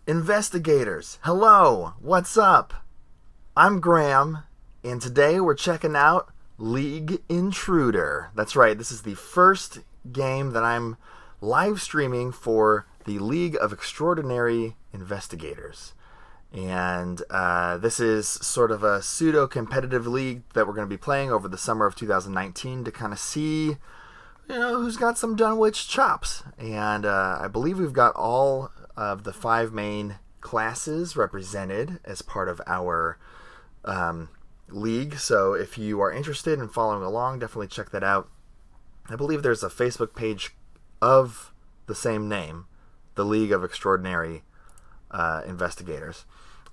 Investigators, hello, what's up? I'm Graham, and today we're checking out League Intruder. That's right, this is the first game that I'm live streaming for the League of Extraordinary Investigators. And this is sort of a pseudo-competitive league that we're going to be playing over the summer of 2019 to kind of see, who's got some Dunwich chops. And I believe we've got all of the 5 main classes represented as part of our league. So if you are interested in following along, definitely check that out. I believe there's a Facebook page of the same name, the League of Extraordinary Investigators.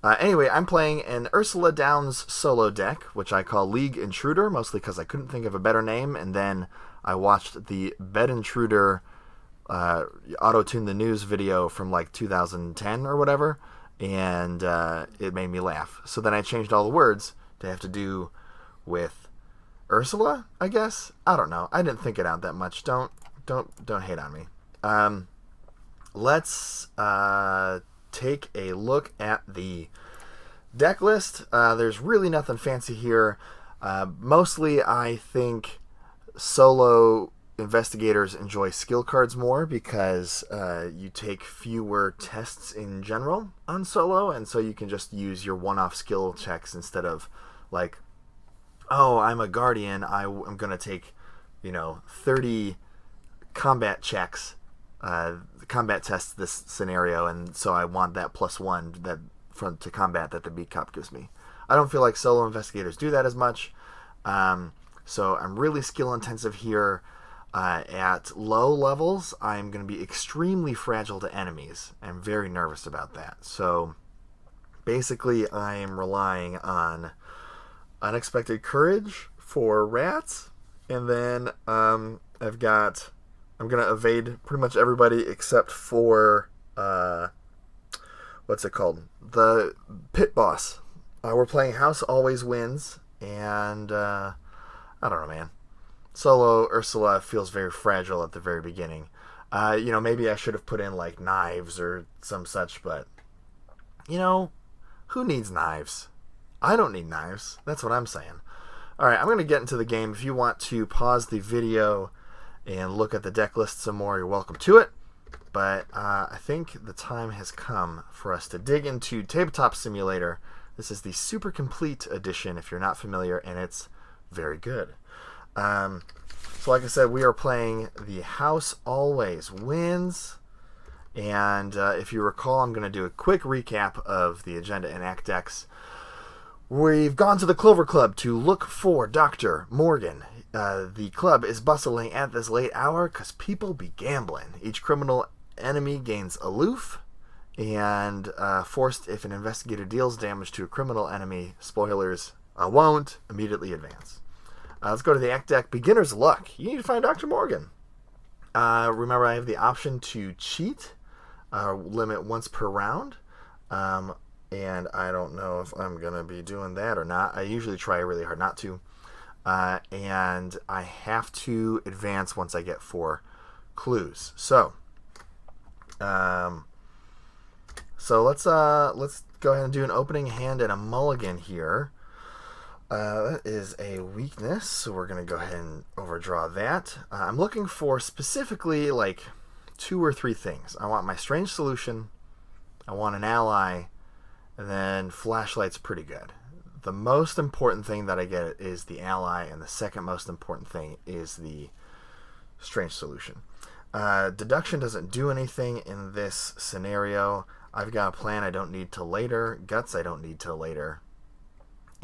Anyway, I'm playing an Ursula Downs solo deck, which I call League Intruder, mostly because I couldn't think of a better name, and then I watched the Bed Intruder auto-tune the news video from like 2010 or whatever, and it made me laugh. So then I changed all the words to have to do with Ursula, I guess. I don't know. I didn't think it out that much. Don't hate on me. Let's take a look at the deck list. There's really nothing fancy here. Mostly, I think solo investigators enjoy skill cards more because you take fewer tests in general on solo, and so you can just use your one-off skill checks instead of like, oh, I'm a guardian, I'm going to take 30 combat checks, combat tests this scenario, and so I want that +1 that to combat that the B Cop gives me. I don't feel like solo investigators do that as much, so I'm really skill intensive here. At low levels, I'm going to be extremely fragile to enemies. I'm very nervous about that. So basically, I am relying on unexpected courage for rats, and then I'm going to evade pretty much everybody except for what's it called? The pit boss. We're playing House Always Wins, and I don't know, man. Solo Ursula feels very fragile at the very beginning. Maybe I should have put in like knives or some such, but who needs knives? I don't need knives. That's what I'm saying. Alright, I'm going to get into the game. If you want to pause the video and look at the deck list some more, you're welcome to it. But I think the time has come for us to dig into Tabletop Simulator. This is the Super Complete Edition, if you're not familiar, and it's very good. So like I said, we are playing the House Always Wins, and if you recall, I'm going to do a quick recap of the agenda and act decks. We've gone to the Clover Club to look for Dr. Morgan. The club is bustling at this late hour because people be gambling. Each criminal enemy gains aloof, and forced if an investigator deals damage to a criminal enemy, spoilers, won't immediately advance. Let's go to the act deck. Beginner's Luck. You need to find Dr. Morgan. Remember, I have the option to cheat, limit once per round, and I don't know if I'm going to be doing that or not. I usually try really hard not to, and I have to advance once I get 4 clues. So let's go ahead and do an opening hand and a mulligan here. That is a weakness, so we're going to go ahead and overdraw that. I'm looking for specifically like 2 or 3 things. I want my strange solution, I want an ally, and then flashlight's pretty good. The most important thing that I get is the ally, and the second most important thing is the strange solution. Deduction doesn't do anything in this scenario. I've got a plan I don't need till later. Guts I don't need till later.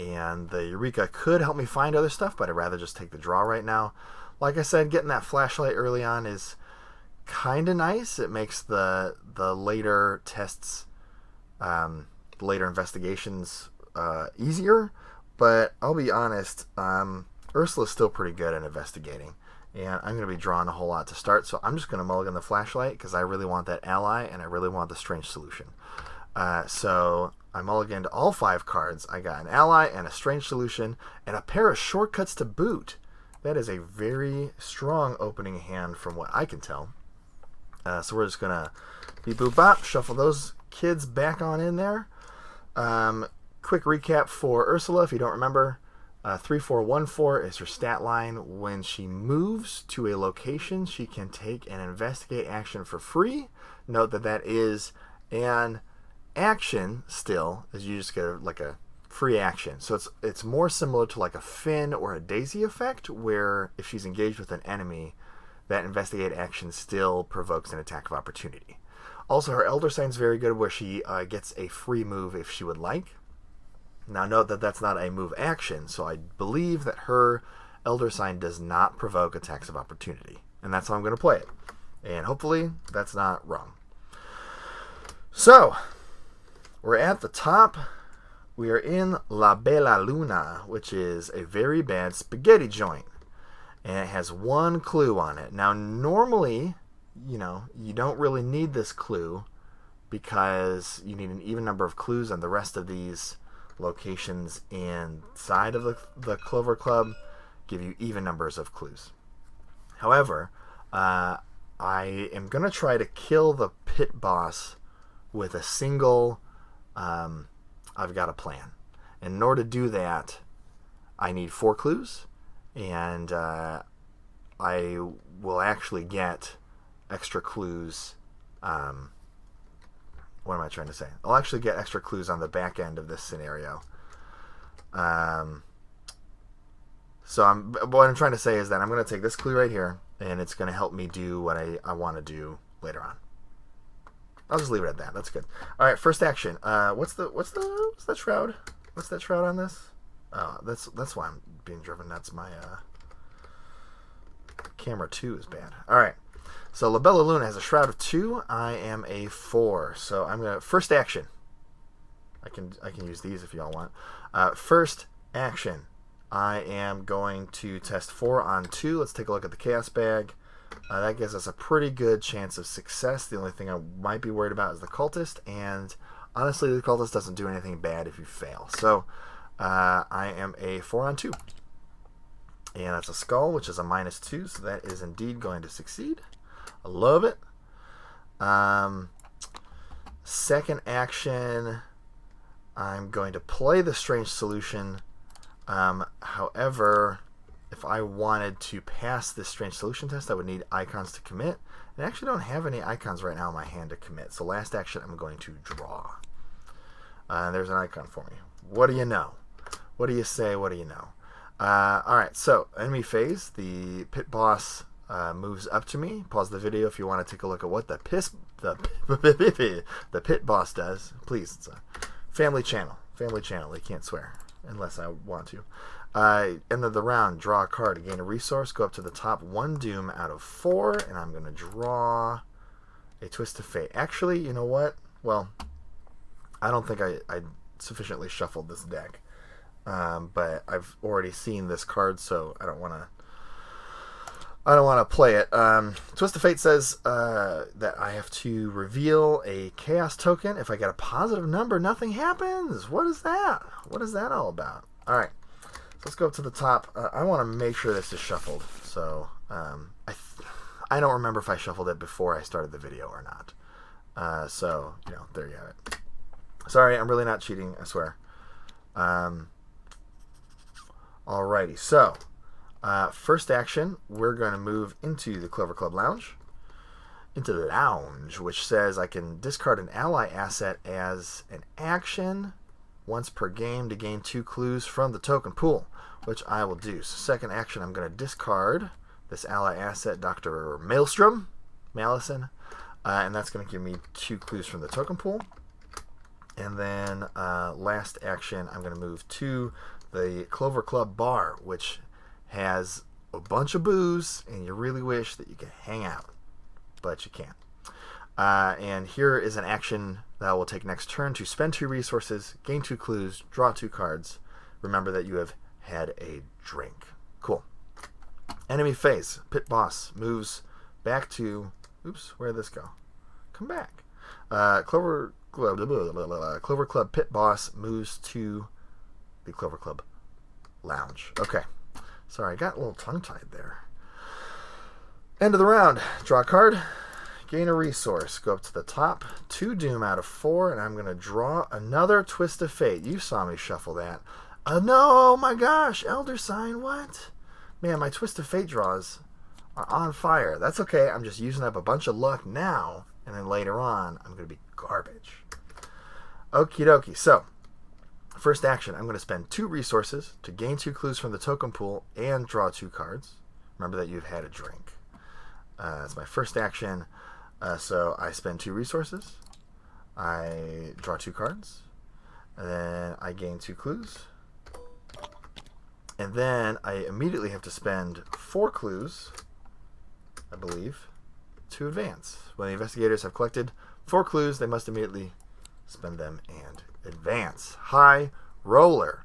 And the Eureka could help me find other stuff, but I'd rather just take the draw right now. Like I said, getting that flashlight early on is kind of nice. It makes the later tests, later investigations easier. But I'll be honest, Ursula's still pretty good at investigating. And I'm going to be drawing a whole lot to start, so I'm just going to mulligan the flashlight because I really want that ally and I really want the strange solution. So I mulliganed all 5 cards. I got an ally and a strange solution and a pair of shortcuts to boot. That is a very strong opening hand from what I can tell. So we're just going to beep boop bop, shuffle those kids back on in there. Quick recap for Ursula, if you don't remember. 3414 is her stat line. When she moves to a location, she can take an investigate action for free. Note that that is an action still, as you just get like a free action. So it's more similar to like a Finn or a Daisy effect, where if she's engaged with an enemy, that investigate action still provokes an attack of opportunity. Also, her Elder Sign's very good, where she gets a free move if she would like. Now note that that's not a move action, so I believe that her Elder Sign does not provoke attacks of opportunity. And that's how I'm going to play it. And hopefully that's not wrong. So, we're at the top. We are in La Bella Luna, which is a very bad spaghetti joint. And it has one clue on it. Now normally, you don't really need this clue because you need an even number of clues on the rest of these locations inside of the Clover Club give you even numbers of clues. However, I am going to try to kill the pit boss with a single I've got a plan. And in order to do that, I need 4 clues, and I will actually get extra clues. What am I trying to say? I'll actually get extra clues on the back end of this scenario. So what I'm trying to say is that I'm going to take this clue right here, and it's going to help me do what I want to do later on. I'll just leave it at that. That's good. All right, first action. What's that shroud? What's that shroud on this? Oh, that's why I'm being driven nuts. My camera 2 is bad. All right. So La Bella Luna has a shroud of 2. I am a 4. So I'm gonna first action. I can use these if y'all want. First action. I am going to test 4 on 2. Let's take a look at the chaos bag. That gives us a pretty good chance of success. The only thing I might be worried about is the cultist, and honestly, the cultist doesn't do anything bad if you fail. So I am a 4 on 2. And that's a skull, which is a -2, so that is indeed going to succeed. I love it. Second action, I'm going to play the strange solution. However, if I wanted to pass this strange solution test, I would need icons to commit. And I actually don't have any icons right now in my hand to commit. So last action, I'm going to draw. There's an icon for me. What do you know? What do you say? What do you know? Alright, so enemy phase. The pit boss moves up to me. Pause the video if you want to take a look at what the pit boss does. Please, it's a family channel. Family channel. They can't swear unless I want to. End of the round, draw a card to gain a resource. Go up to the top 1 doom out of 4, and I'm going to draw a Twist of Fate. Actually, you know what? Well, I don't think I sufficiently shuffled this deck. But I've already seen this card, so I don't want to play it. Twist of Fate says that I have to reveal a chaos token. If I get a positive number, nothing happens. What is that? What is that all about? All right, so let's go up to the top. I want to make sure this is shuffled. So I don't remember if I shuffled it before I started the video or not. So there you have it. Sorry, I'm really not cheating. I swear. Alrighty, so first action, we're going to move into the Clover Club Lounge. Into the lounge, which says I can discard an ally asset as an action once per game to gain 2 clues from the token pool, which I will do. So second action, I'm going to discard this ally asset, Dr. Malison, and that's going to give me 2 clues from the token pool. And then last action, I'm going to move to the Clover Club bar, which has a bunch of booze, and you really wish that you could hang out, but you can't. And here is an action that will take next turn to spend 2 resources, gain 2 clues, draw 2 cards. Remember that you have had a drink. Cool. Enemy phase. Pit boss moves back to... Oops, where did this go? Come back. Clover Club pit boss moves to the Clover Club Lounge. Okay. Sorry, I got a little tongue-tied there. End of the round. Draw a card. Gain a resource. Go up to the top. 2 doom out of 4, and I'm going to draw another Twist of Fate. You saw me shuffle that. No, oh my gosh. Elder Sign, what? Man, my Twist of Fate draws are on fire. That's okay. I'm just using up a bunch of luck now, and then later on, I'm going to be garbage. Okie dokie. So, first action, I'm going to spend 2 resources to gain 2 clues from the token pool and draw 2 cards. Remember that you've had a drink. That's my first action. So I spend 2 resources. I draw 2 cards. And then I gain 2 clues. And then I immediately have to spend 4 clues, I believe, to advance. When the investigators have collected 4 clues, they must immediately spend them and advance. High roller.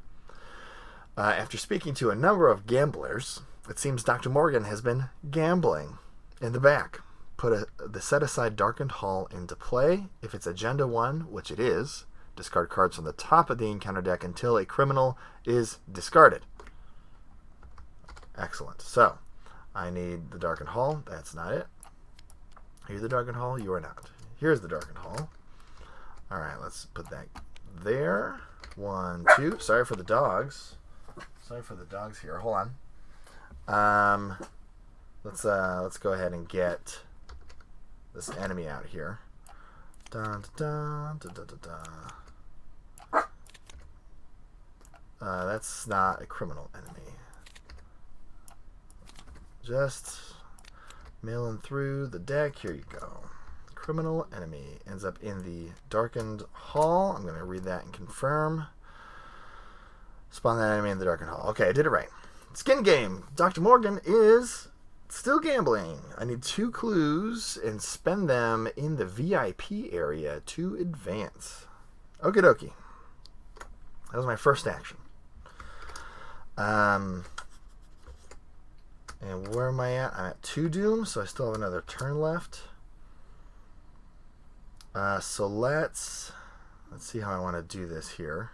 After speaking to a number of gamblers, it seems Dr. Morgan has been gambling. In the back, put the set-aside Darkened Hall into play. If it's Agenda 1, which it is, discard cards from the top of the encounter deck until a criminal is discarded. Excellent. So, I need the Darkened Hall. That's not it. Are you the Darkened Hall? You are not. Here's the Darkened Hall. Alright, let's put that there. 1, 2. Sorry for the dogs. Sorry for the dogs here. Hold on. Let's go ahead and get this enemy out here. Dun, dun, dun, dun, dun, dun. That's not a criminal enemy. Just milling through the deck. Here you go. Criminal enemy ends up in the Darkened Hall. I'm going to read that and confirm. Spawn that enemy in the Darkened Hall. Okay, I did it right. Skin game. Dr. Morgan is still gambling. I need 2 clues and spend them in the VIP area to advance. Okie dokie. That was my first action. And where am I at? I'm at 2 doom, so I still have another turn left. So let's see how I want to do this here.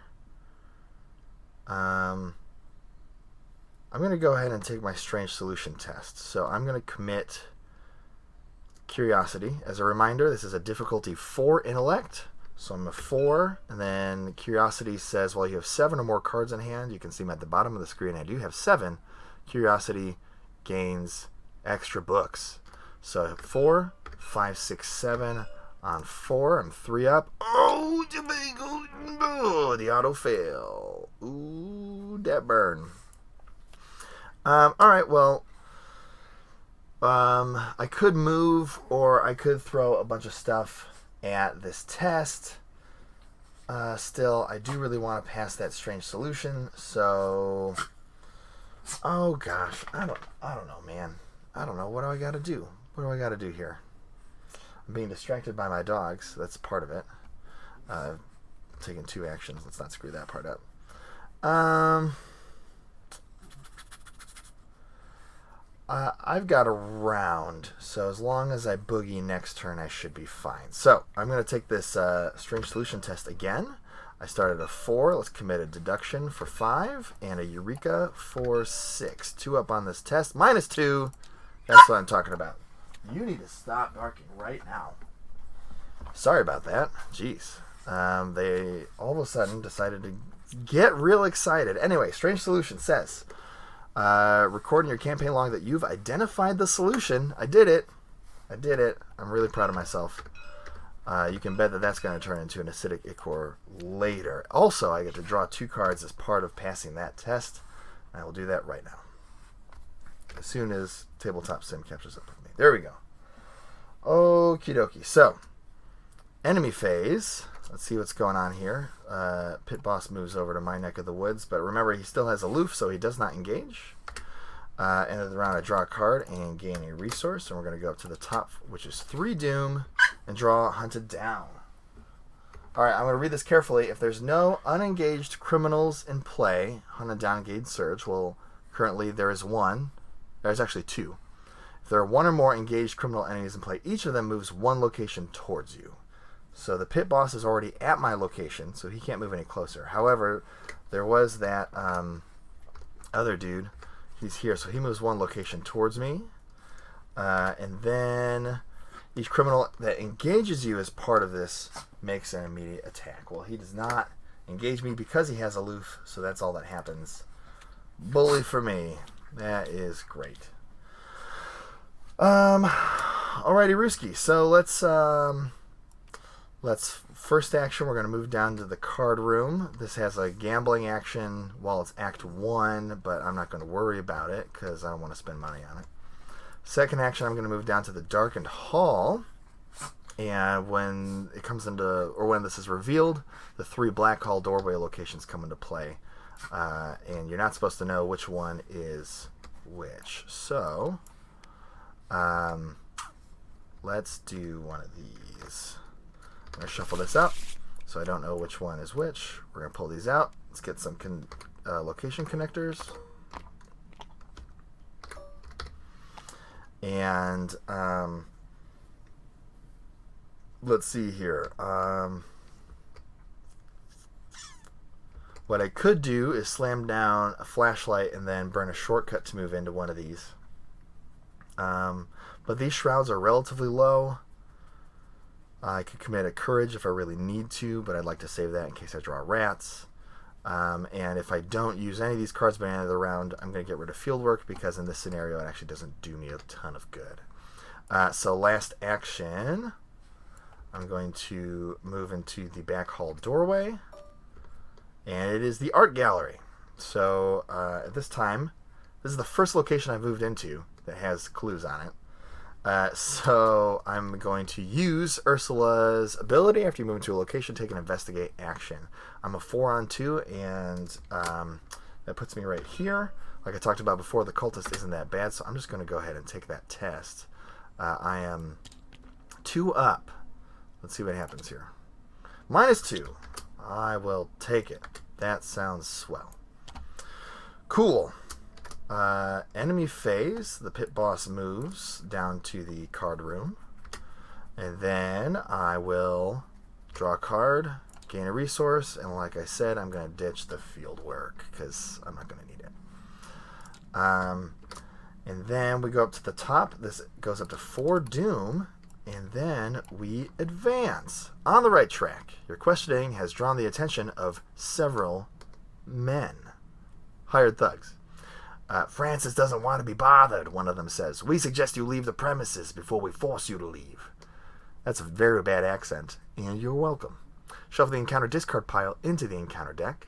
I'm going to go ahead and take my Strange Solution test. So I'm going to commit Curiosity. As a reminder, this is a difficulty 4 intellect. So I'm a 4, and then Curiosity says, well, you have 7 or more cards in hand. You can see them at the bottom of the screen. I do have 7. Curiosity gains extra books. So 4, 5, 6, 7 on 4. I'm 3 up. Oh, the auto fail. Ooh, that burn. Alright, well, I could move, or I could throw a bunch of stuff at this test. Still, I do really want to pass that Strange Solution, so... Oh, gosh, I don't know, man. I don't know. What do I got to do? What do I got to do here? I'm being distracted by my dogs. That's part of it. Taking 2 actions. Let's not screw that part up. I've got a round, so as long as I boogie next turn, I should be fine. So, I'm going to take this Strange Solution test again. I started a 4. Let's commit a Deduction for 5, and a Eureka for 6. 2 up on this test. -2. That's what I'm talking about. You need to stop barking right now. Sorry about that. Jeez. They all of a sudden decided to get real excited. Anyway, Strange Solution says... record in your campaign log that you've identified the solution. I did it. I'm really proud of myself. You can bet that that's going to turn into an acidic ichor later. Also, I get to draw 2 cards as part of passing that test. I will do that right now. As soon as Tabletop Sim catches up with me. There we go. Okie dokie. So, enemy phase. Let's see what's going on here. Pit Boss moves over to my neck of the woods, but remember he still has aloof, so he does not engage. End of the round, I draw a card and gain a resource, and we're going to go up to the top, which is 3 doom, and draw Hunted Down. Alright, I'm going to read this carefully. If there's no unengaged criminals in play, Hunted Down, Engage Surge. Well, currently there is 1. There's actually 2. If there are 1 or more engaged criminal enemies in play, each of them moves 1 location towards you. So the Pit Boss is already at my location, so he can't move any closer. However, there was that other dude. He's here, so he moves 1 location towards me. And then Each criminal that engages you as part of this makes an immediate attack. Well, he does not engage me because he has aloof, so that's all that happens. Bully for me. That is great. Alrighty, Rooski. So let's first action. We're going to move down to the card room. This has a gambling action while it's Act 1, but I'm not going to worry about it because I don't want to spend money on it. Second action, I'm going to move down to the darkened hall, and when it comes into, or when this is revealed, the 3 black hall doorway locations come into play, and you're not supposed to know which one is which. So, let's do one of these. I'm going to shuffle this up so I don't know which one is which. We're going to pull these out. Let's get some location connectors. And let's see here. What I could do is slam down a flashlight and then burn a shortcut to move into one of these. But these shrouds are relatively low. I could commit a courage if I really need to, but I'd like to save that in case I draw rats. And if I don't use any of these cards by the end of the round, I'm going to get rid of fieldwork because in this scenario it actually doesn't do me a ton of good. So last action, I'm going to move into the back hall doorway, and it is the art gallery. So at this time, this is the first location I've moved into that has clues on it. So I'm going to use Ursula's ability. After you move into a location, take an investigate action. I'm a 4-on-2, and that puts me right here. Like I talked about before, the cultist isn't that bad, so I'm just going to go ahead and take that test. I am 2 up. Let's see what happens here. -2. I will take it. That sounds swell. Cool. Enemy phase, the pit boss moves down to the card room, and then I will draw a card, gain a resource, and like I said, I'm going to ditch the field work because I'm not going to need it. And then we go up to the top. This goes up to 4 doom, and then we advance. On the right track. Your questioning has drawn the attention of several men. Hired thugs. Francis doesn't want to be bothered, one of them says. We suggest you leave the premises before we force you to leave. That's a very bad accent, and you're welcome. Shuffle the encounter discard pile into the encounter deck,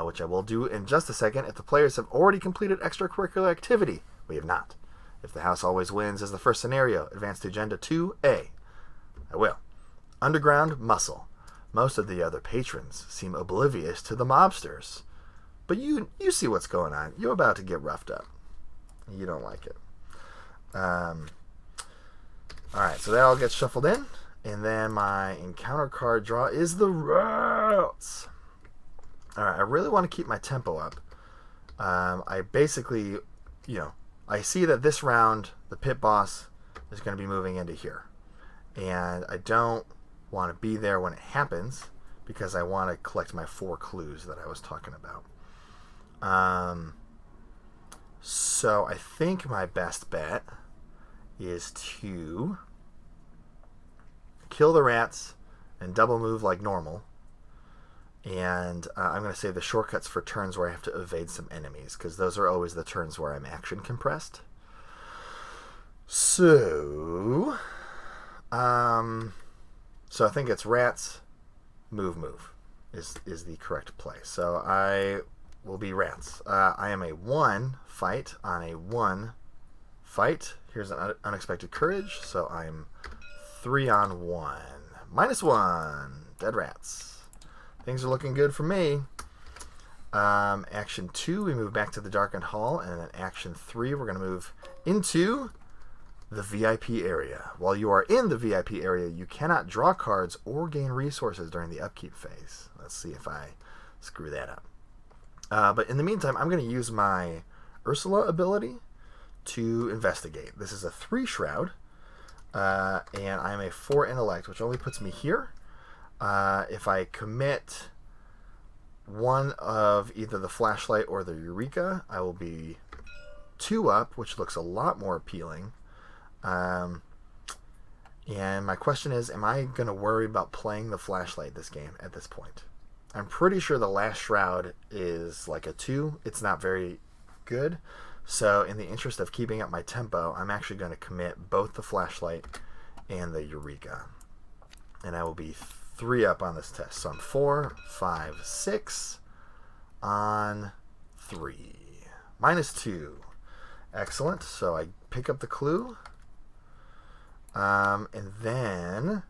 which I will do in just a second if the players have already completed extracurricular activity. We have not. If the house always wins as the first scenario, advance to Agenda 2A. I will. Underground muscle. Most of the other patrons seem oblivious to the mobsters. But you see what's going on. You're about to get roughed up. You don't like it. Alright, so that all gets shuffled in. And then my encounter card draw is the rats. Alright, I really want to keep my tempo up. I basically, I see that this round, the pit boss is going to be moving into here. And I don't want to be there when it happens because I want to collect my 4 clues that I was talking about. So I think my best bet is to kill the rats and double move like normal. And I'm going to save the shortcuts for turns where I have to evade some enemies, because those are always the turns where I'm action compressed. So I think it's rats, move is the correct play. So I will be rats. I am a 1 fight on a 1 fight. Here's an unexpected courage, so I'm 3 on 1. -1. Dead rats. Things are looking good for me. Action 2, we move back to the darkened hall, and then action 3, we're going to move into the VIP area. While you are in the VIP area, you cannot draw cards or gain resources during the upkeep phase. Let's see if I screw that up. But in the meantime, I'm going to use my Ursula ability to investigate. This is a 3 shroud, and I'm a 4 intellect, which only puts me here. If I commit one of either the flashlight or the Eureka, I will be 2 up, which looks a lot more appealing. And my question is, am I going to worry about playing the flashlight this game at this point? I'm pretty sure the last shroud is like a 2. It's not very good. So in the interest of keeping up my tempo, I'm actually going to commit both the flashlight and the Eureka. And I will be 3 up on this test. So I'm 4, 5, 6 on 3. -2. Excellent. So I pick up the clue. And then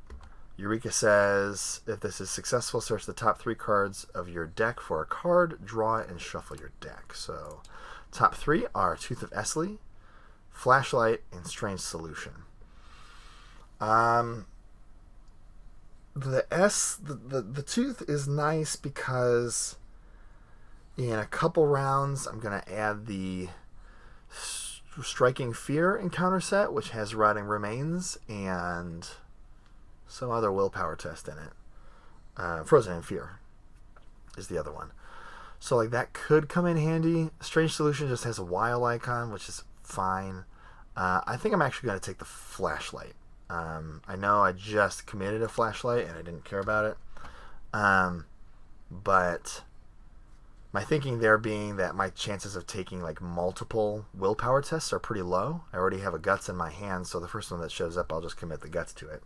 Eureka says, if this is successful, search the top 3 cards of your deck for a card, draw it, and shuffle your deck. So top 3 are Tooth of Esli, Flashlight, and Strange Solution. The Tooth is nice because in a couple rounds I'm going to add the Striking Fear encounter set, which has Rotting Remains and some other willpower test in it. Frozen in Fear is the other one. So like that could come in handy. Strange Solution just has a while icon, which is fine. I think I'm actually going to take the Flashlight. I know I just committed a Flashlight and I didn't care about it. But my thinking there being that my chances of taking like multiple willpower tests are pretty low. I already have a Guts in my hand, so the first one that shows up, I'll just commit the Guts to it.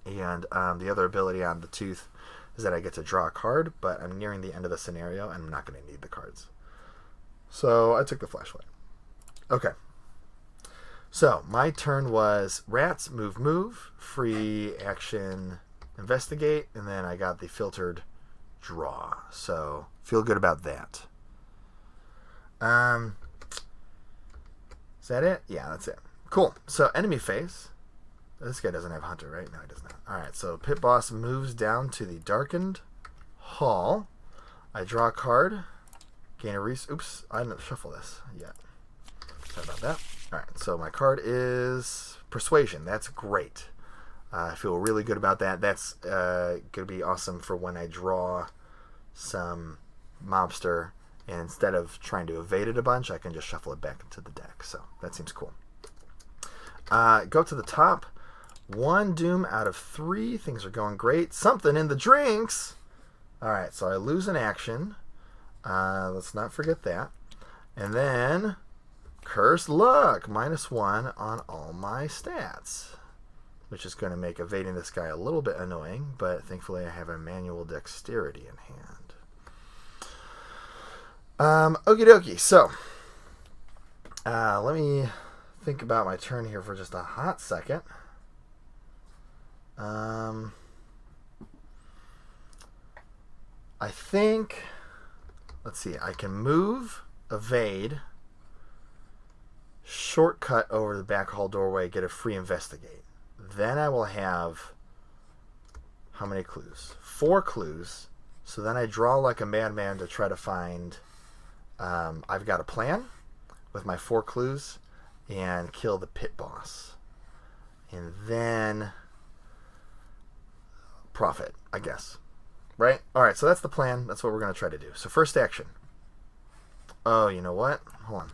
And the other ability on the Tooth is that I get to draw a card, but I'm nearing the end of the scenario and I'm not going to need the cards. So I took the Flashlight. Okay. So my turn was Rats, move, free action, investigate, and then I got the filtered draw. So feel good about that. Is that it? Yeah, that's it. Cool. So enemy phase. This guy doesn't have Hunter, right? No, he does not. Alright, so Pit Boss moves down to the darkened hall. I draw a card. Gain a Oops, I didn't shuffle this yet. Sorry about that. Alright, so my card is Persuasion. That's great. I feel really good about that. That's going to be awesome for when I draw some mobster, and instead of trying to evade it a bunch, I can just shuffle it back into the deck. So that seems cool. Go to the top. 1 doom out of 3. Things are going great. Something in the drinks. Alright, so I lose an action. Let's not forget that. And then Cursed Luck. -1 on all my stats. Which is going to make evading this guy a little bit annoying, but thankfully I have a manual dexterity in hand. Okie dokie. So, let me think about my turn here for just a hot second. I think, let's see, I can move, evade, shortcut over the back hall doorway, get a free investigate. Then I will have, how many clues? 4 clues. So then I draw like a madman to try to find, I've got a plan with my 4 clues, and kill the Pit Boss. And then profit, I guess. Right? Alright, so that's the plan. That's what we're going to try to do. So first action. Oh, you know what? Hold on.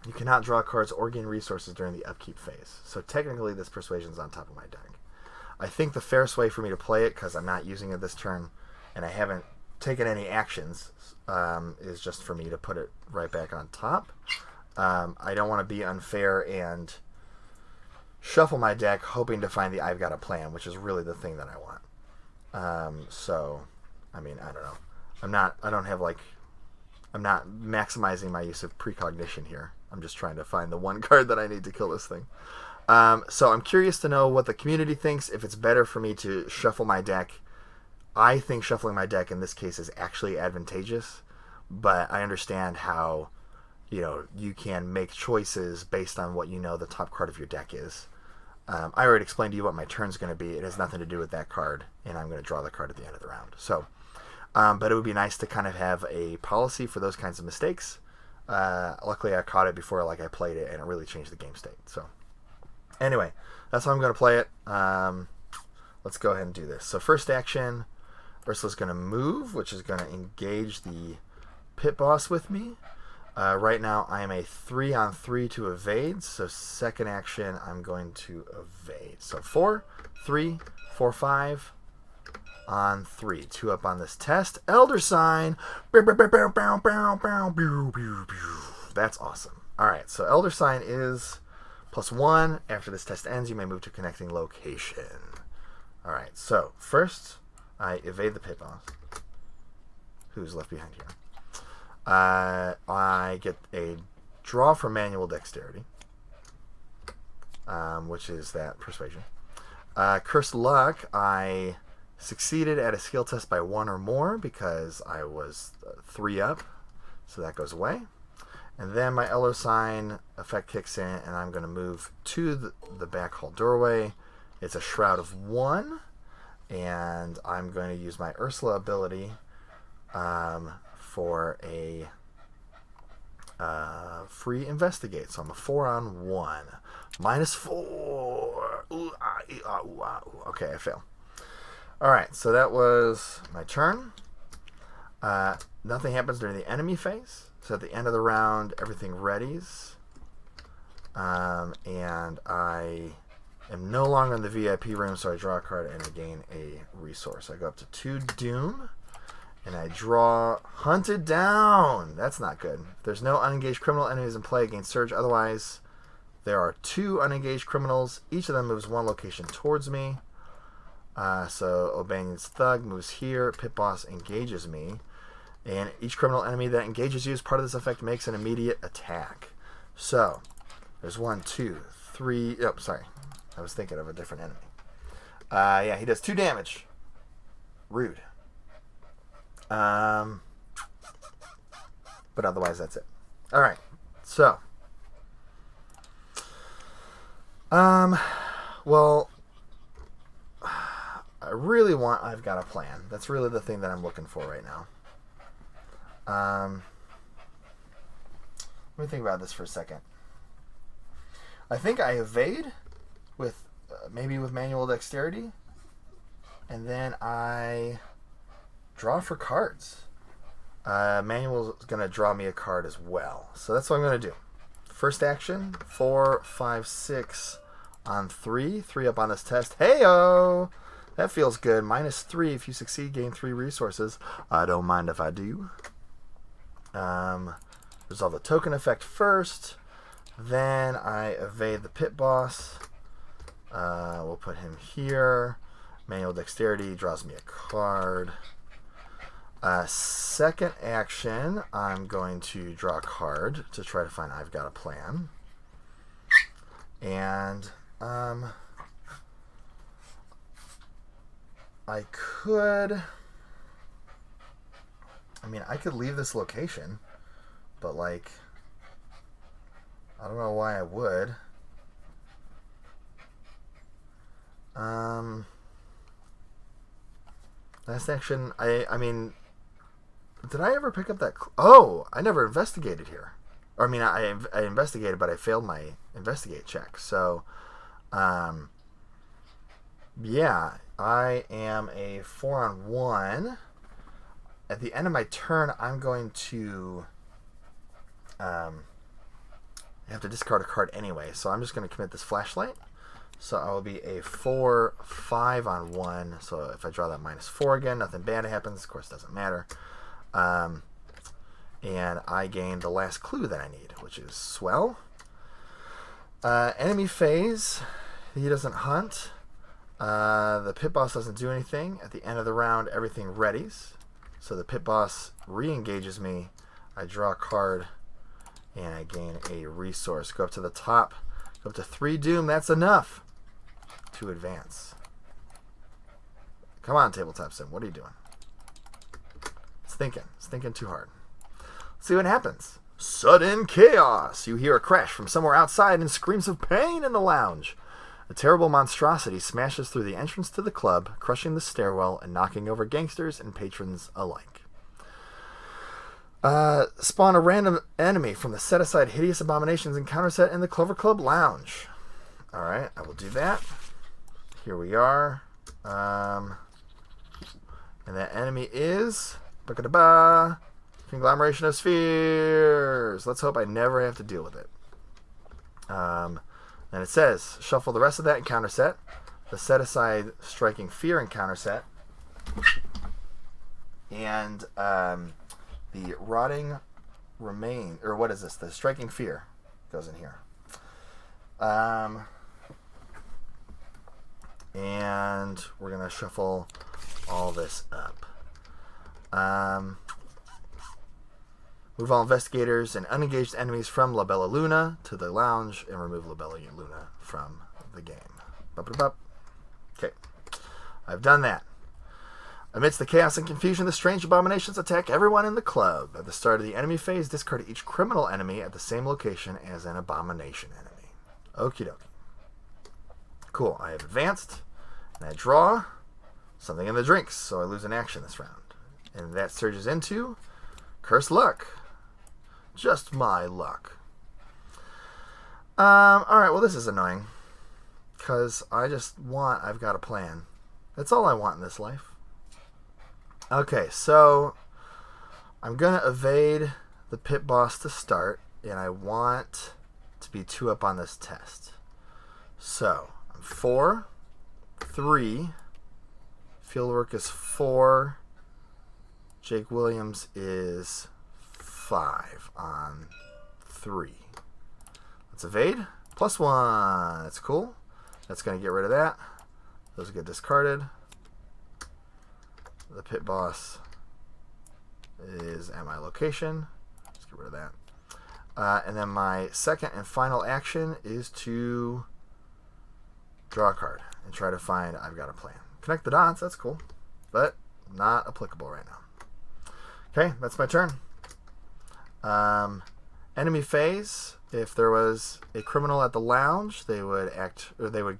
You cannot draw cards or gain resources during the upkeep phase. So technically this Persuasion's on top of my deck. I think the fairest way for me to play it, because I'm not using it this turn, and I haven't taken any actions, is just for me to put it right back on top. I don't want to be unfair and shuffle my deck hoping to find the I've got a plan, which is really the thing that I want. So, I mean, I don't know. I'm not maximizing my use of precognition here. I'm just trying to find the one card that I need to kill this thing. So I'm curious to know what the community thinks, if it's better for me to shuffle my deck. I think shuffling my deck in this case is actually advantageous, but I understand how, you can make choices based on what the top card of your deck is. I already explained to you what my turn's going to be. It has nothing to do with that card, and I'm going to draw the card at the end of the round. So, but it would be nice to kind of have a policy for those kinds of mistakes. Luckily, I caught it before I played it, and it really changed the game state. So, anyway, that's how I'm going to play it. Let's go ahead and do this. So, first action, Ursula's going to move, which is going to engage the Pit Boss with me. Right now, I am a 3-on-3 to evade. So second action, I'm going to evade. So 4, 3, 4, 5 on 3. 2 up on this test. Elder Sign. That's awesome. All right, so Elder Sign is +1. After this test ends, you may move to connecting location. All right, so first, I evade the pit boss, who's left behind here. I get a draw for manual dexterity, which is that persuasion. Cursed luck, I succeeded at a skill test by 1 or more because I was 3 up, so that goes away. And then my Elder Sign effect kicks in, and I'm going to move to the back hall doorway. It's a Shroud of 1, and I'm going to use my Ursula ability for a free investigate. So I'm a 4-on-1. -4. Okay, I fail. Alright, so that was my turn. Nothing happens during the enemy phase. So at the end of the round, everything readies. And I am no longer in the VIP room, so I draw a card and I gain a resource. I go up to 2 Doom. And I draw Hunted Down. That's not good. There's no unengaged criminal enemies in play against Surge. Otherwise, there are 2 unengaged criminals. Each of them moves 1 location towards me. So O'Banion's Thug moves here. Pit Boss engages me. And each criminal enemy that engages you as part of this effect makes an immediate attack. So, there's 1, 2, 3... Oh, sorry. I was thinking of a different enemy. Yeah, he does 2 damage. Rude. But otherwise, that's it. All right. So, well, I really want I've Got a Plan. That's really the thing that I'm looking for right now. Let me think about this for a second. I think I evade with maybe with manual dexterity, and then I draw for cards. Manual is going to draw me a card as well. So that's what I'm going to do. First action, 4, 5, 6 on 3. 3 up on this test. Hey-o! That feels good. -3 if you succeed, gain 3 resources. I don't mind if I do. Resolve the token effect first. Then I evade the pit boss. We'll put him here. Manual dexterity draws me a card. Second action, I'm going to draw a card to try to find I've Got a Plan. And I could leave this location, but like, I don't know why I would. Last action, I mean, did I ever pick up that? Oh, I never investigated here. Or, I mean, I investigated, but I failed my investigate check. So, yeah, I am a 4-on-1. At the end of my turn, I'm going to have to discard a card anyway. So I'm just going to commit this flashlight. So I will be a 4, 5-on-1. So if I draw that -4 again, nothing bad happens. Of course, it doesn't matter. And I gain the last clue that I need, which is Swell. Enemy phase, he doesn't hunt. The pit boss doesn't do anything. At the end of the round, everything readies. So the pit boss re-engages me. I draw a card, and I gain a resource. Go up to the top. Go up to 3 Doom. That's enough to advance. Come on, Tabletop Sim. What are you doing? It's thinking too hard. Let's see what happens. Sudden chaos. You hear a crash from somewhere outside and screams of pain in the lounge. A terrible monstrosity smashes through the entrance to the club, crushing the stairwell and knocking over gangsters and patrons alike. Spawn a random enemy from the set-aside Hideous Abominations encounter set in the Clover Club Lounge. Alright, I will do that. Here we are. And that enemy is... Can Conglomeration of spheres. Let's hope I never have to deal with it. And it says, shuffle the rest of that encounter set. The set aside striking fear encounter set. And the rotting remain, or what is this? The striking fear goes in here. And we're going to shuffle all this up. Move all investigators and unengaged enemies from La Bella Luna to the lounge and remove La Bella Luna from the game. Okay, I've done that. Amidst the chaos and confusion, the strange abominations attack everyone in the club. At the start of the enemy phase, discard each criminal enemy at the same location as an abomination enemy. Okie dokie. Cool, I have advanced, and I draw something in the drinks, so I lose an action this round. And that surges into Cursed Luck. Just my luck. Alright, well this is annoying. Because I've got a plan. That's all I want in this life. Okay, so I'm going to evade the pit boss to start, and I want to be 2 up on this test. So, I'm 4, 3, Fieldwork is 4, Jake Williams is 5 on 3. Let's evade. +1. That's cool. That's going to get rid of that. Those get discarded. The pit boss is at my location. Let's get rid of that. And then my second and final action is to draw a card and try to find I've got a plan. Connect the dots. That's cool. But not applicable right now. Okay, that's my turn. Enemy phase. If there was a criminal at the lounge, they would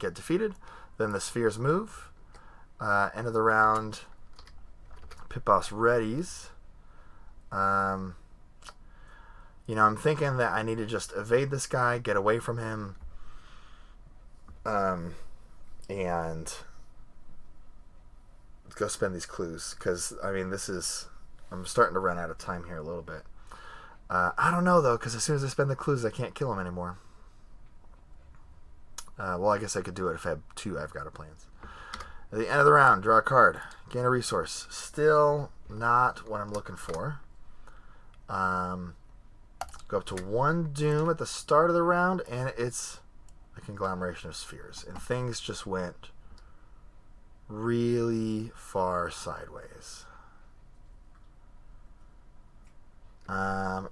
get defeated. Then the spheres move. End of the round. Pit boss readies. I'm thinking that I need to just evade this guy, get away from him, and go spend these clues. Because I'm starting to run out of time here a little bit. I don't know though, because as soon as I spend the clues, I can't kill him anymore. Well, I guess I could do it if I have 2 I've got a plans. At the end of the round, draw a card. Gain a resource. Still not what I'm looking for. Go up to 1 doom at the start of the round, and it's a conglomeration of spheres. And things just went really far sideways.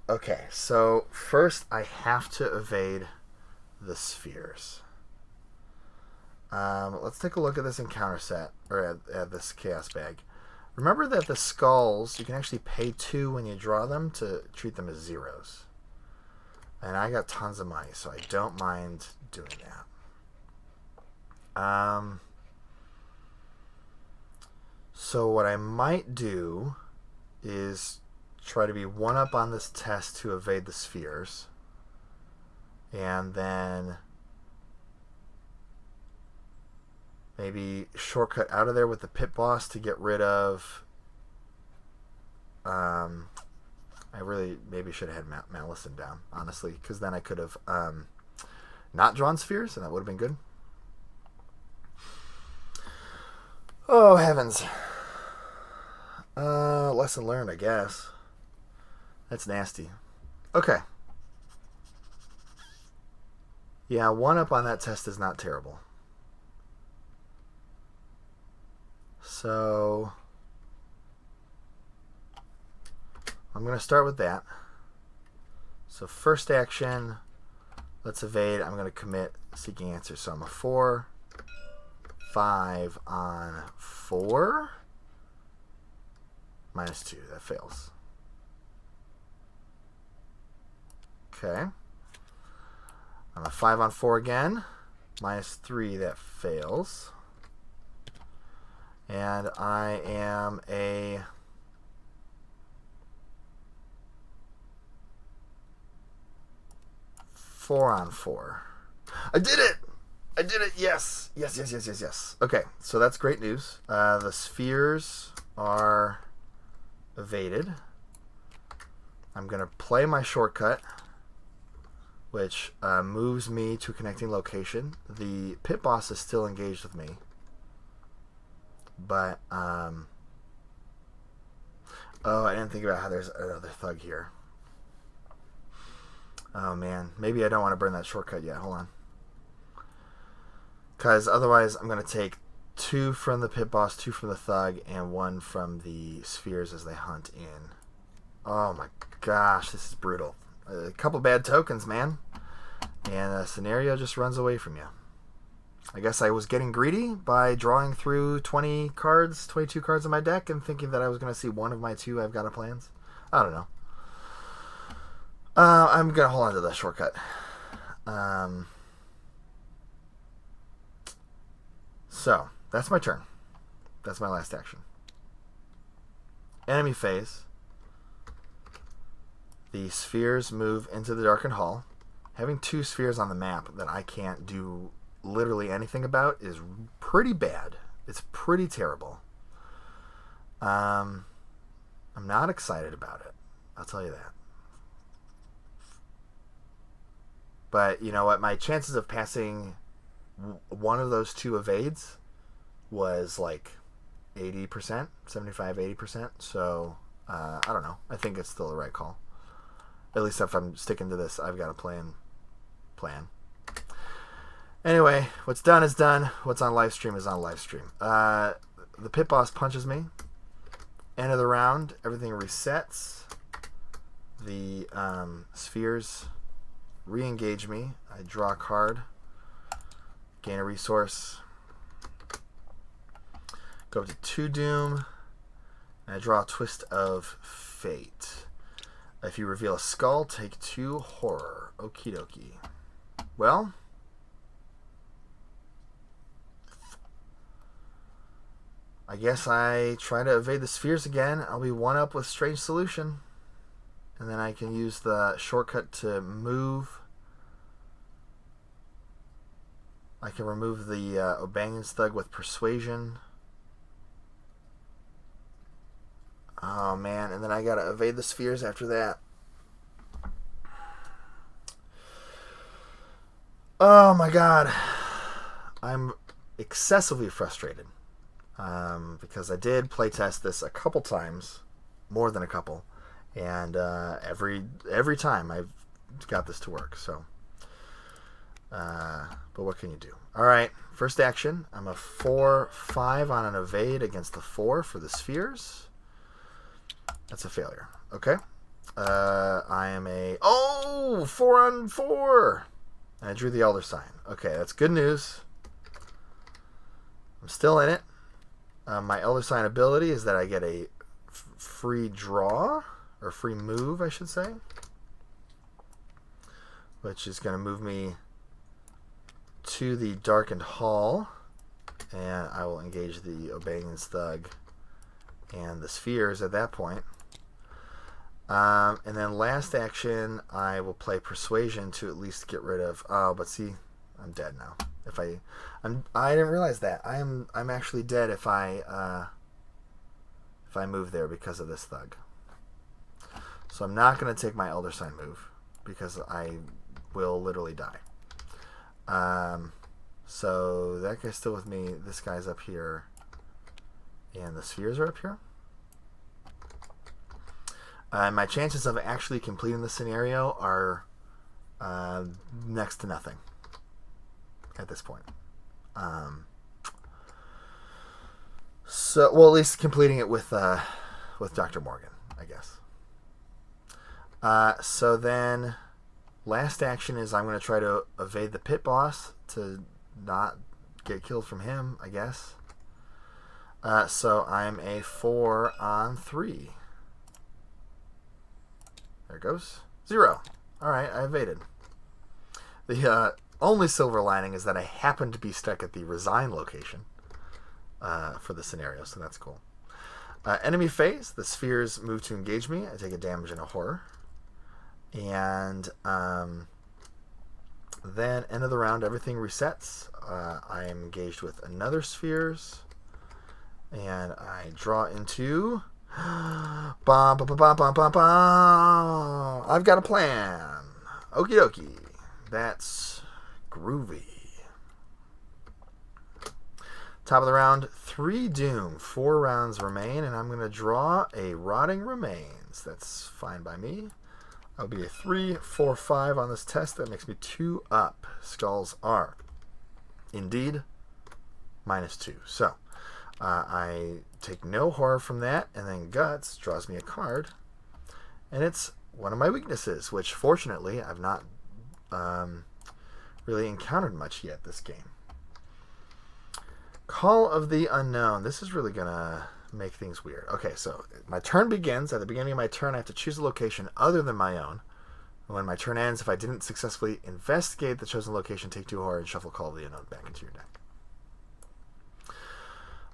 Okay, so first I have to evade the spheres. Let's take a look at this encounter set, or at this chaos bag. Remember that the skulls, you can actually pay 2 when you draw them to treat them as zeros. And I got tons of money, so I don't mind doing that. So what I might do is try to be 1 up on this test to evade the spheres. And then maybe shortcut out of there with the pit boss to get rid of... I really maybe should have had Malison down, honestly, because then I could have not drawn spheres, and that would have been good. Oh, heavens. Lesson learned, I guess. That's nasty. Okay. Yeah, 1 up on that test is not terrible. So I'm going to start with that. So first action, let's evade. I'm going to commit seeking answers. So I'm a 4, 5 on 4. -2, that fails. Okay. I'm a 5 on 4 again. -3, that fails. And I am a 4 on 4. I did it! I did it! Yes! Yes, yes, yes, yes, yes. Okay, so that's great news. The spheres are evaded. I'm going to play my shortcut, which moves me to a connecting location. The pit boss is still engaged with me, but oh, I didn't think about how there's another thug here. Oh man, maybe I don't want to burn that shortcut yet. Hold on, because otherwise I'm going to take 2 from the pit boss, 2 from the thug, and 1 from the spheres as they hunt in. Oh my gosh, this is brutal. A couple bad tokens, man. And the scenario just runs away from you. I guess I was getting greedy by drawing through 22 cards in my deck and thinking that I was going to see one of my 2 I've got plans. I don't know. I'm going to hold on to that shortcut. So, that's my turn. That's my last action. Enemy phase. The spheres move into the darkened hall. Having 2 spheres on the map that I can't do literally anything about is pretty bad. It's pretty terrible. I'm not excited about it. I'll tell you that. But you know what? My chances of passing one of those 2 evades was like 80%, 75-80%. So I don't know. I think it's still the right call. At least if I'm sticking to this, I've got a plan. Anyway, what's done is done. What's on live stream is on live stream. The pit boss punches me. End of the round, everything resets. The spheres re-engage me. I draw a card, gain a resource, go up to 2 doom, and I draw a twist of fate. If you reveal a skull, take 2 horror. Okie dokie. Well, I guess I try to evade the spheres again. I'll be 1 up with Strange Solution. And then I can use the shortcut to move. I can remove the O'Banion's Thug with Persuasion. Oh man, and then I gotta evade the spheres after that. Oh my god. I'm excessively frustrated. Because I did playtest this a couple times. More than a couple. And every time I've got this to work. So, but what can you do? Alright, first action. I'm a 4/5 on an evade against the 4 for the spheres. That's a failure. Okay. I am a 4 on 4. And I drew the Elder Sign. Okay, that's good news. I'm still in it. My Elder Sign ability is that I get a free draw, or free move, I should say, which is going to move me to the Darkened Hall, and I will engage the O'Banion's Thug and the spheres at that point. And then last action, I will play Persuasion to at least get rid of. Oh, but see, I'm dead now. I didn't realize that I'm actually dead if I move there because of this thug. So I'm not going to take my Elder Sign move because I will literally die. So that guy's still with me. This guy's up here, and the spheres are up here. My chances of actually completing the scenario are next to nothing at this point. So, well, at least completing it with Dr. Morgan, I guess. So then, last action is I'm going to try to evade the pit boss to not get killed from him, I guess. So I'm a 4 on 3. There it goes. 0. Alright, I evaded. The only silver lining is that I happen to be stuck at the resign location for the scenario, so that's cool. Enemy phase, the spheres move to engage me. I take a damage and a horror. And then, end of the round, everything resets. I am engaged with another spheres. And I draw into Bum, bum, bum, bum, bum, bum, bum. I've got a plan. Okie dokie. That's groovy. Top of the round, 3 doom. 4 rounds remain, and I'm going to draw a rotting remains. That's fine by me. I'll be a 3, 4, 5 on this test. That makes me 2 up. Skulls are indeed -2. So I take no horror from that, and then Guts draws me a card, and it's one of my weaknesses, which fortunately I've not really encountered much yet this game. Call of the Unknown. This is really going to make things weird. Okay, so my turn begins. At the beginning of my turn, I have to choose a location other than my own. When my turn ends, if I didn't successfully investigate the chosen location, take 2 horror and shuffle Call of the Unknown back into your deck.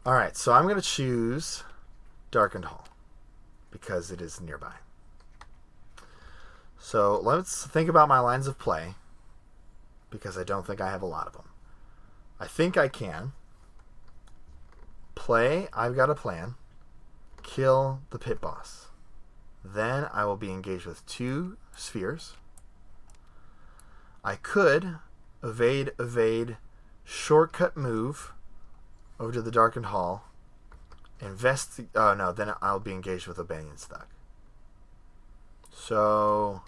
Alright, so I'm going to choose Darkened Hall because it is nearby. So let's think about my lines of play, because I don't think I have a lot of them. I think I can play I've Got a Plan, kill the pit boss. Then I will be engaged with 2 spheres. I could evade, shortcut move over to the Darkened Hall, then I'll be engaged with Obanian's Thug. So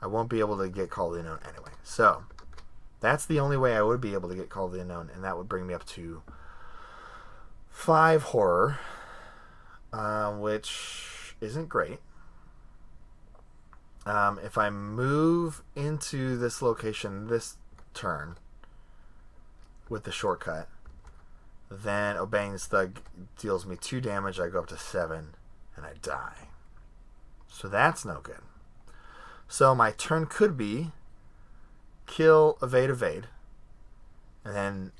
I won't be able to get Call of the Unknown anyway. So that's the only way I would be able to get Call of the Unknown, and that would bring me up to 5 horror, which isn't great. If I move into this location this turn with the shortcut, then Obanian's Thug deals me 2 damage, I go up to 7, and I die. So that's no good. So my turn could be kill, evade, and then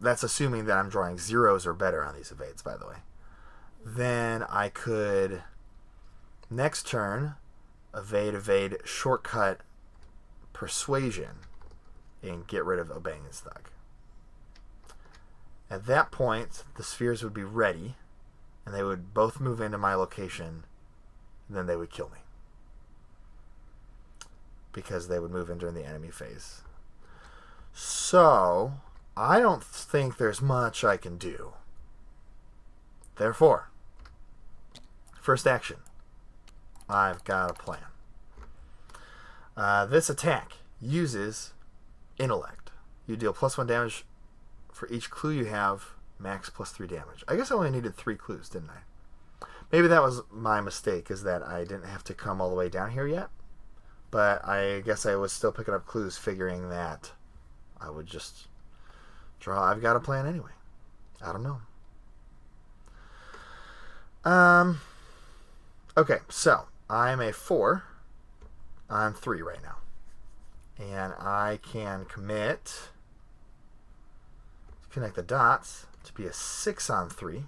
that's assuming that I'm drawing 0s or better on these evades, by the way. Then I could, next turn, evade, shortcut, persuasion, and get rid of Obanian's Thug. At that point, the spheres would be ready, and they would both move into my location, and then they would kill me, because they would move in during the enemy phase. So I don't think there's much I can do. Therefore, first action, I've got a plan. This attack uses intellect. You deal +1 damage for each clue you have, max +3 damage. I guess I only needed 3 clues, didn't I? Maybe that was my mistake, is that I didn't have to come all the way down here yet. But I guess I was still picking up clues, figuring that I would just draw I've Got a Plan anyway. I don't know. Okay, so I'm a 4 on 3 right now. And I can connect the dots to be a 6 on 3.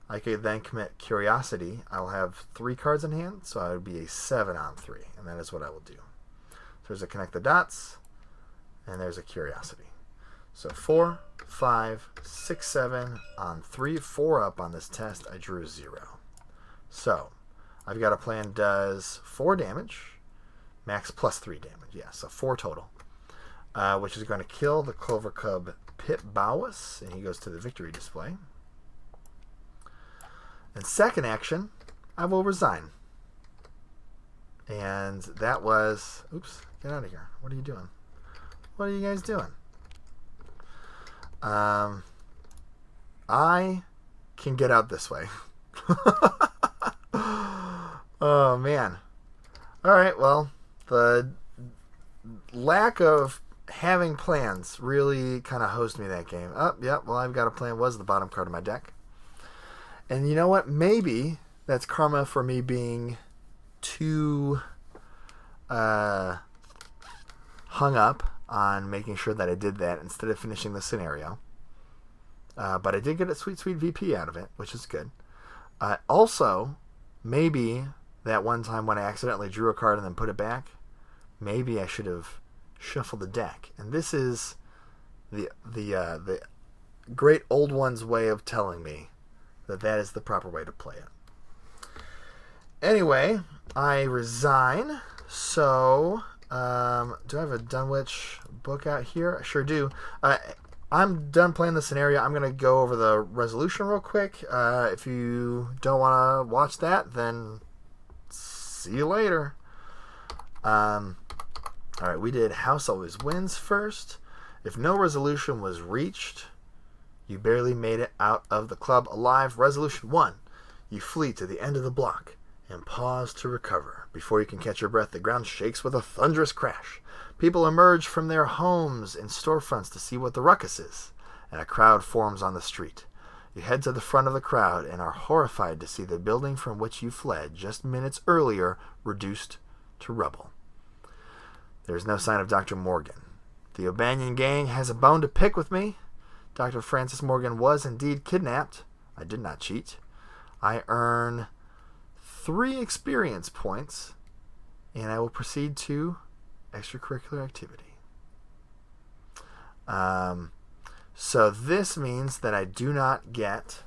I could then commit Curiosity. I'll have 3 cards in hand, so I would be a 7 on 3, and that is what I will do. So there's a Connect the Dots, and there's a Curiosity. So 4, 5, 6, 7 on 3, 4 up on this test. I drew 0. So I've Got a Plan does 4 damage, max +3 damage. Yeah, so 4 total, which is going to kill the Clover Cub Pit Bowis, and he goes to the victory display. And second action, I will resign. And that was... Oops, get out of here. What are you doing? What are you guys doing? I can get out this way. Oh, man. Alright, well, the lack of having plans really kind of hosed me that game. Oh, yep, well, I've Got a Plan was the bottom card of my deck. And you know what? Maybe that's karma for me being too hung up on making sure that I did that instead of finishing the scenario. But I did get a sweet VP out of it, which is good. Also, maybe that one time when I accidentally drew a card and then put it back, maybe I should have shuffled the deck. And this is the great old one's way of telling me that is the proper way to play it. Anyway, I resign. So, do I have a Dunwich book out here? I sure do. I'm done playing the scenario. I'm going to go over the resolution real quick. If you don't want to watch that, then see you later. Alright, we did House Always Wins first. If no resolution was reached, you barely made it out of the club alive. Resolution 1. You flee to the end of the block and pause to recover. Before you can catch your breath, the ground shakes with a thunderous crash. People emerge from their homes and storefronts to see what the ruckus is, and a crowd forms on the street. You head to the front of the crowd and are horrified to see the building from which you fled just minutes earlier reduced to rubble. There is no sign of Dr. Morgan. The O'Banion gang has a bone to pick with me. Dr. Francis Morgan was indeed kidnapped. I did not cheat. I earn 3 experience points, and I will proceed to extracurricular activity. So this means that I do not get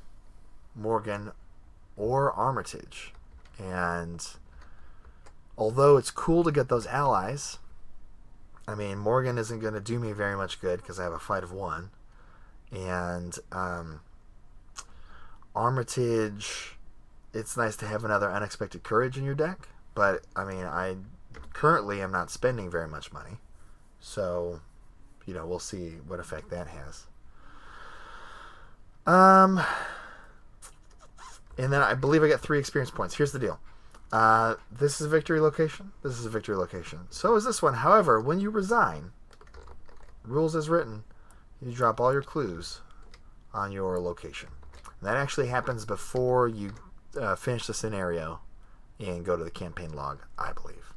Morgan or Armitage. And although it's cool to get those allies, I mean, Morgan isn't going to do me very much good because I have a fight of 1. And Armitage, it's nice to have another unexpected courage in your deck. But, I mean, I currently am not spending very much money. So, you know, we'll see what effect that has. And then I believe I get 3 experience points. Here's the deal. This is a victory location. This is a victory location. So is this one. However, when you resign, rules as written, you drop all your clues on your location. And that actually happens before you finish the scenario and go to the campaign log, I believe.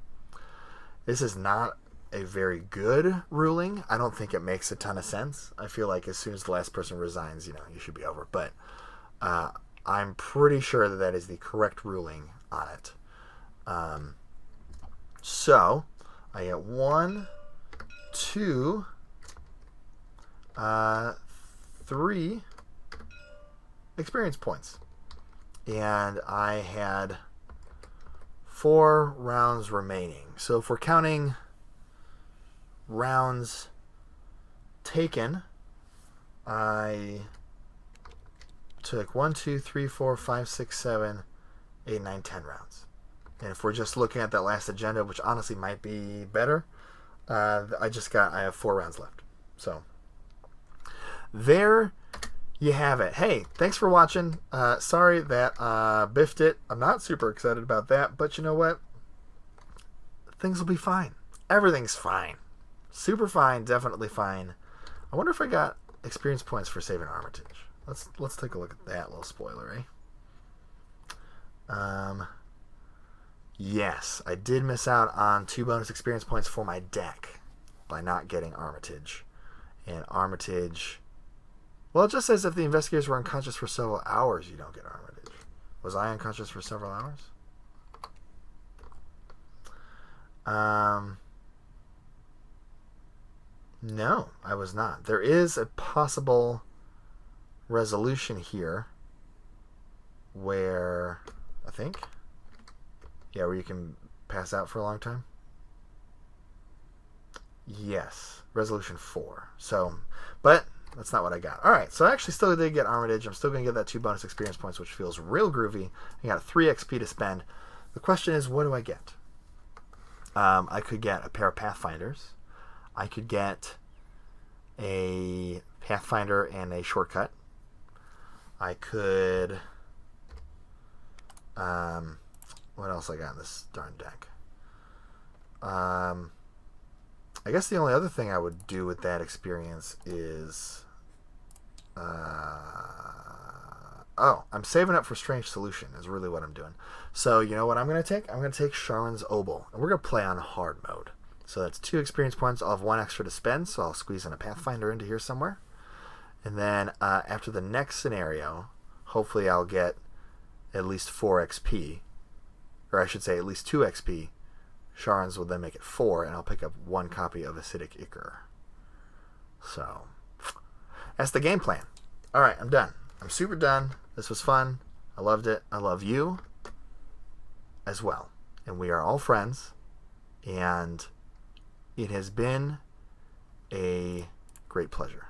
This is not a very good ruling. I don't think it makes a ton of sense. I feel like as soon as the last person resigns, you know, you should be over. But I'm pretty sure that that is the correct ruling on it. So I get 1, 2, 3 experience points. And I had 4 rounds remaining. So if we're counting rounds taken, I took 1, 2, 3, 4, 5, 6, 7, 8, 9, 10 rounds. And if we're just looking at that last agenda, which honestly might be better, I have 4 rounds left. So there you have it. Hey, thanks for watching. Sorry that biffed it. I'm not super excited about that, but you know what? Things will be fine. Everything's fine. Super fine, definitely fine. I wonder if I got experience points for saving Armitage. Let's take a look at that little spoiler, eh? Yes, I did miss out on 2 bonus experience points for my deck by not getting Armitage. And Armitage, well, it just says if the investigators were unconscious for several hours, you don't get Armitage. Was I unconscious for several hours? No, I was not. There is a possible resolution here where, I think, yeah, where you can pass out for a long time. Yes, resolution 4. So, but that's not what I got. All right, so I actually still did get Armitage. I'm still going to get that 2 bonus experience points, which feels real groovy. I got 3 XP to spend. The question is, what do I get? I could get a pair of Pathfinders. I could get a Pathfinder and a shortcut. I could... what else I got in this darn deck? I guess the only other thing I would do with that experience is... oh, I'm saving up for Strange Solution is really what I'm doing. So, you know what I'm going to take? I'm going to take Charlin's Obol. And we're going to play on hard mode. So that's 2 experience points. I'll have 1 extra to spend, so I'll squeeze in a Pathfinder into here somewhere. And then after the next scenario, hopefully I'll get at least 4 XP. Or I should say at least 2 XP. Charlin's will then make it 4, and I'll pick up 1 copy of Acidic Ichor. So, that's the game plan. Alright, I'm done. I'm super done. This was fun. I loved it. I love you as well. And we are all friends. And it has been a great pleasure.